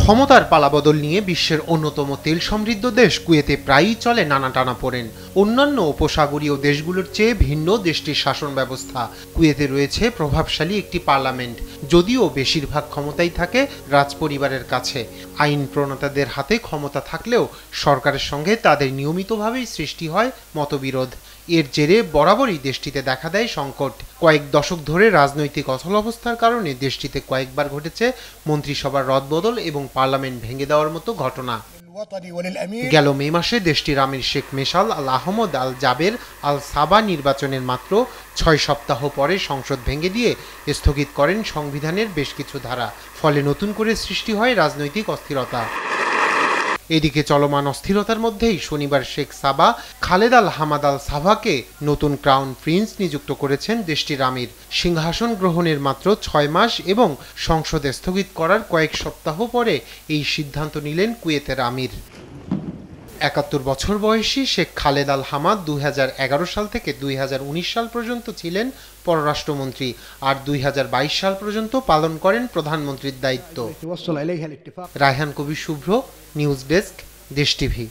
ক্ষমতার পালাবদল নিয়ে বিশ্বের অন্যতম তেল সমৃদ্ধ দেশ কুয়েতে প্রায়ই চলে নানা টানাপোড়েন। অন্যান্য উপসাগরীয় দেশগুলোর চেয়ে ভিন্ন দেশটির শাসন ব্যবস্থা। কুয়েতে রয়েছে প্রভাবশালী একটি পার্লামেন্ট, যদিও বেশিরভাগ ক্ষমতাই থাকে রাজপরিবারের কাছে। আইন প্রণেতাদের হাতে ক্ষমতা থাকলেও সরকারের সঙ্গে তাদের নিয়মিতভাবেই সৃষ্টি হয় মতবিরোধ। এর জেরে বরাবরই দেশটিতে দেখা দেয় সংকট। কয়েক দশক ধরে রাজনৈতিক অচলাবস্থার কারণে দেশটিতে কয়েকবার ঘটেছে মন্ত্রিসভার রদবদল এবং পার্লামেন্ট ভেঙে দেওয়ার মতো ঘটনা। গেল মে মাসে দেশটির আমির শেখ মেশাল আল আহমদ আল জাবের আল সাবা নির্বাচনের মাত্র 6 সপ্তাহ পরে সংসদ ভেঙে দিয়ে স্থগিত করেন সংবিধানের বেশ কিছু ধারা। ফলে নতুন করে সৃষ্টি হয় রাজনৈতিক অস্থিরতা। এদিকে চলমান অস্থিরতার মধ্যেই শনিবার শেখ সাবা খালেদ আল হামাদ আল সাবাকে নতুন ক্রাউন প্রিন্স নিযুক্ত করেছেন দেশটির আমির। সিংহাসন গ্রহণের মাত্র 6 মাস এবং সংসদ স্থগিত করার কয়েক সপ্তাহ পরে এই সিদ্ধান্ত নিলেন কুয়েতের আমির। 71 বছর বয়সী শেখ খালেদ আল হামাদ 2011 সাল থেকে 2019 সাল পর্যন্ত ছিলেন পররাষ্ট্রমন্ত্রী, আর 2022 সাল পর্যন্ত পালন করেন প্রধানমন্ত্রীর দায়িত্ব। রায়হান কবির শুভ্র, নিউজ ডেস্ক, দেশ টিভি।